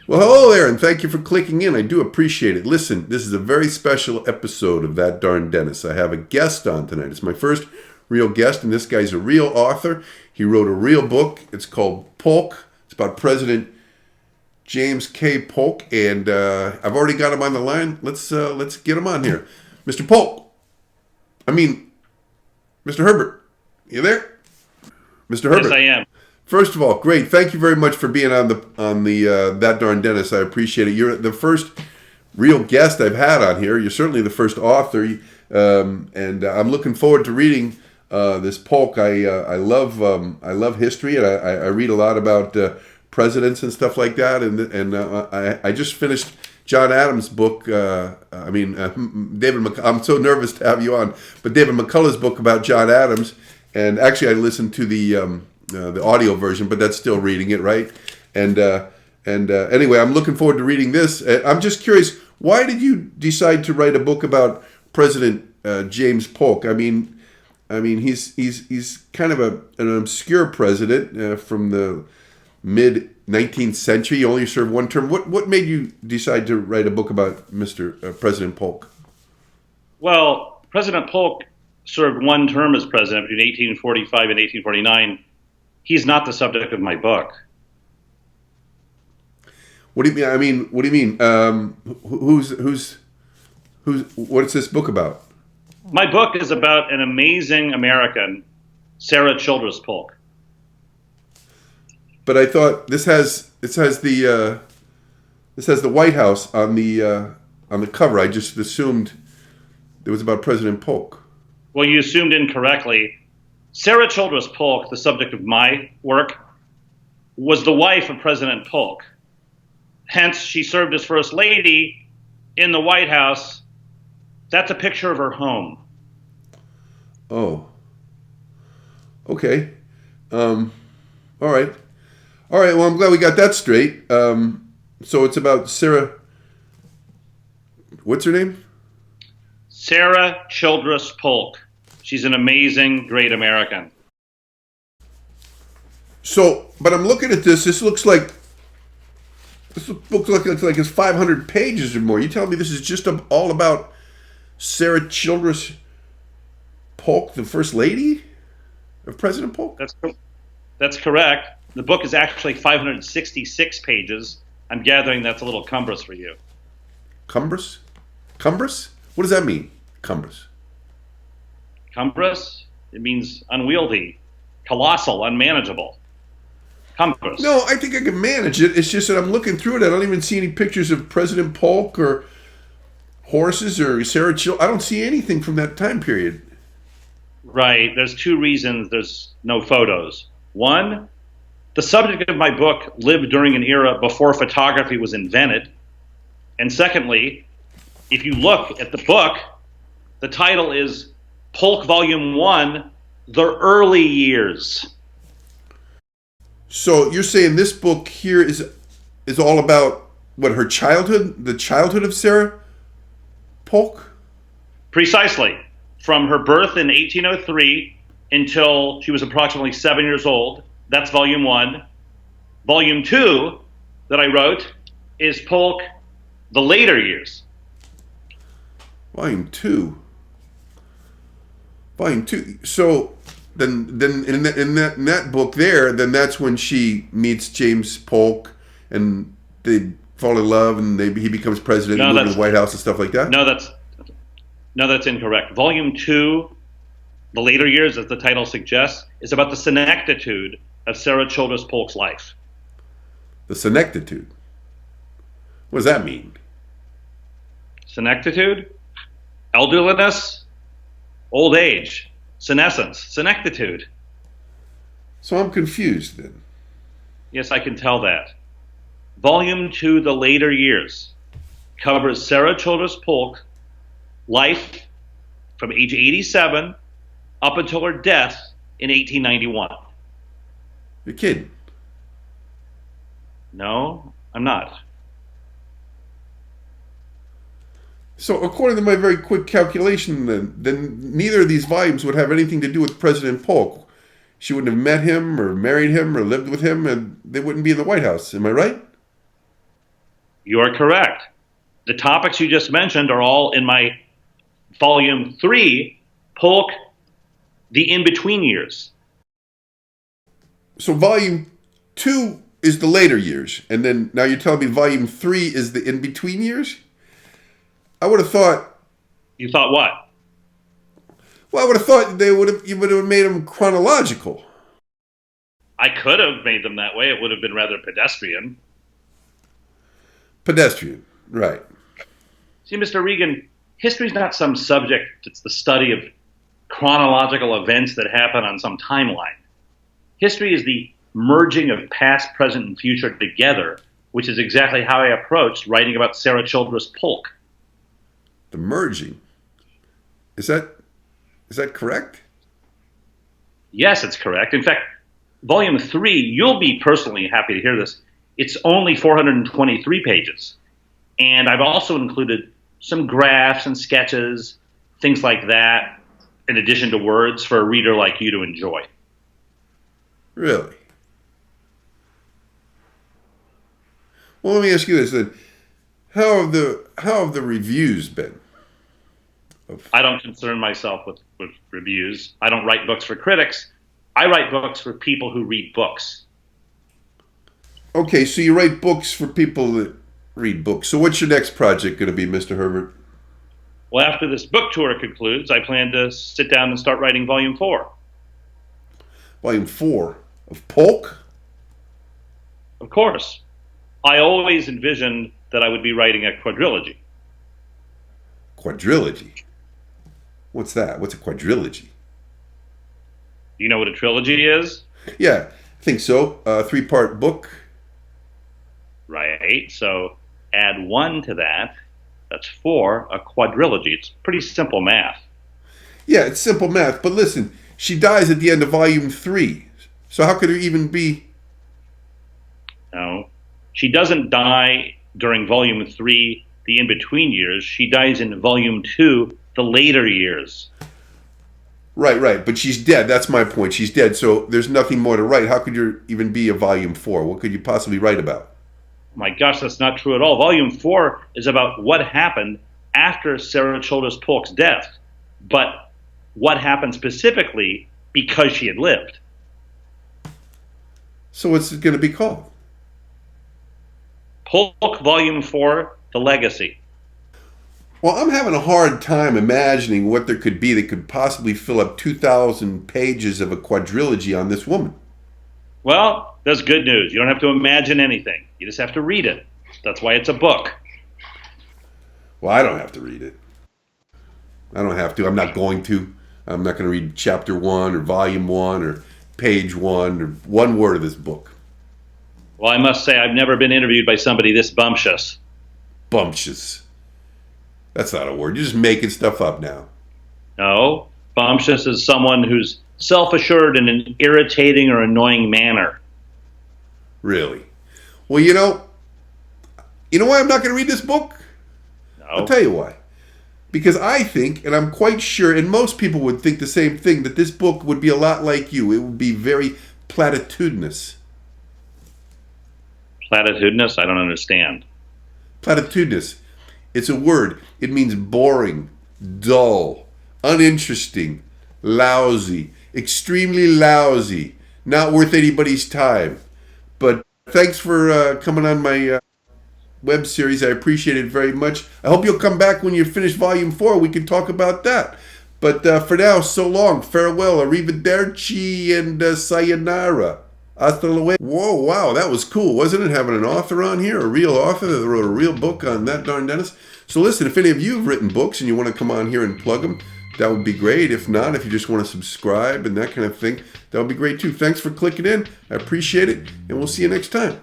Well, hello there, and thank you for clicking in. I do appreciate it. Listen, this is a very special episode of That Darn Dennis. I have a guest on tonight. It's my first real guest, and this guy's a real author. He wrote a real book. It's called Polk. It's about President James K. Polk, and I've already got him on the line. Let's get him on here. Mr. Polk. Mr. Herbert. You there? Mr. Herbert. Yes, I am. First of all, great. Thank you very mumuch for being on the That Darn Dennis. I appreciate it. You're the first real guest I've had on here. You're certainly the first author, and I'm looking forward to reading this Polk. I love history, and I read a lot about presidents and stuff like that. And I just finished John Adams' book. David. I'm so nervous to have you on, but David McCullough's book about John Adams. And actually, I listened to the audio version, but that's still reading it, right? And anyway, I'm looking forward to reading this. I'm just curious, why did you decide to write a book about President James Polk? He's kind of an obscure president from the mid 19th century. He only served one term. What made you decide to write a book about President Polk? Well, President Polk served one term as president between 1845 and 1849. He's not the subject of my book. What do you mean? What do you mean? Who's? What's this book about? My book is about an amazing American, Sarah Childress Polk. But I thought this has the White House on the cover. I just assumed it was about President Polk. Well, you assumed incorrectly. Sarah Childress Polk, the subject of my work, was the wife of President Polk. Hence, she served as First Lady in the White House. That's a picture of her home. Oh. Okay. All right. Well, I'm glad we got that straight. So it's about Sarah. What's her name? Sarah Childress Polk. She's an amazing, great American. So, but I'm looking at this. This book looks like it's 500 pages or more. You telling me this is just all about Sarah Childress Polk, the First Lady of President Polk? That's correct. The book is actually 566 pages. I'm gathering that's a little cumbrous for you. Cumbrous? Cumbrous? What does that mean? Cumbrous. Cumbrous? It means unwieldy, colossal, unmanageable. Cumbrous. No, I think I can manage it. It's just that I'm looking through it. I don't even see any pictures of President Polk or horses or Sarah Childress. I don't see anything from that time period. Right. There's two reasons there's no photos. One, the subject of my book lived during an era before photography was invented. And secondly, if you look at the book, the title is Polk Volume 1, The Early Years. So you're saying this book here is all about what, her childhood, the childhood of Sarah Polk? Precisely. From her birth in 1803 until she was approximately 7 years old. That's Volume 1. Volume 2 that I wrote is Polk, The Later Years. Volume 2. So then in that book there, then that's when she meets James Polk and they fall in love and he becomes president and moves to the White House and stuff like that? No, that's incorrect. Volume 2, The Later Years, as the title suggests, is about the senectitude of Sarah Childress Polk's life. The senectitude? What does that mean? Senectitude? Elderliness? Old age? Senescence? Senectitude? So I'm confused then. Yes, I can tell that. Volume 2, The Later Years, covers Sarah Childress Polk life from age 87 up until her death in 1891. You're kidding. No, I'm not. So according to my very quick calculation, then neither of these volumes would have anything to do with President Polk. She wouldn't have met him or married him or lived with him, and they wouldn't be in the White House. Am I right? You are correct. The topics you just mentioned are all in my volume 3, Polk, the in-between years. So volume 2 is the later years, and then now you're telling me volume 3 is the in-between years? I would have thought. You thought what? Well, I would have thought you would have made them chronological. I could have made them that way. It would have been rather pedestrian. Pedestrian, right. See, Mr. Regan, history is not some subject. It's the study of chronological events that happen on some timeline. History is the merging of past, present, and future together, which is exactly how I approached writing about Sarah Childress Polk. The merging. Is that correct? Yes, it's correct. In fact, volume 3, you'll be personally happy to hear this, it's only 423 pages. And I've also included some graphs and sketches, things like that, in addition to words for a reader like you to enjoy. Really? Well, let me ask you this then. How have the reviews been? I don't concern myself with reviews. I don't write books for critics. I write books for people who read books. Okay, so you write books for people that read books. So what's your next project going to be, Mr. Herbert? Well, after this book tour concludes, I plan to sit down and start writing volume 4. Volume 4 of Polk? Of course. I always envisioned that I would be writing a quadrilogy. Quadrilogy? What's that? What's a quadrilogy? Do you know what a trilogy is? Yeah, I think so. A 3-part book. Right. So add 1 to that. That's 4, a quadrilogy. It's pretty simple math. Yeah, it's simple math. But listen, she dies at the end of volume 3. So how could there even be... No. She doesn't die during volume 3, the in-between years. She dies in volume 2, the later years. Right. But she's dead. That's my point. She's dead. So there's nothing more to write. How could there even be a volume 4? What could you possibly write about? My gosh, that's not true at all. Volume 4 is about what happened after Sarah Childress Polk's death, but what happened specifically because she had lived. So what's it going to be called? Polk Volume 4, The Legacy. Well, I'm having a hard time imagining what there could be that could possibly fill up 2,000 pages of a quadrilogy on this woman. Well, that's good news. You don't have to imagine anything. You just have to read it. That's why it's a book. Well, I don't have to read it. I don't have to. I'm not going to. I'm not going to read chapter 1 or volume 1 or page 1 or one word of this book. Well, I must say I've never been interviewed by somebody this bumptious. Bumptious. That's not a word. You're just making stuff up now. No, bumptious is someone who's self-assured in an irritating or annoying manner. Really? Well, you know why I'm not going to read this book? No. I'll tell you why. Because I think, and I'm quite sure, and most people would think the same thing, that this book would be a lot like you. It would be very platitudinous. Platitudinous? I don't understand. Platitudinous. It's a word. It means boring, dull, uninteresting, lousy, extremely lousy, not worth anybody's time. But thanks for coming on my web series. I appreciate it very much. I hope you'll come back when you finish volume 4. We can talk about that. But for now, so long. Farewell. Arrivederci and sayonara. Hasta luego. Whoa, wow, that was cool, wasn't it? Having an author on here, a real author that wrote a real book on That Darn Dentist. So listen, if any of you have written books and you want to come on here and plug them, that would be great. If not, if you just want to subscribe and that kind of thing, that would be great too. Thanks for clicking in. I appreciate it, and we'll see you next time.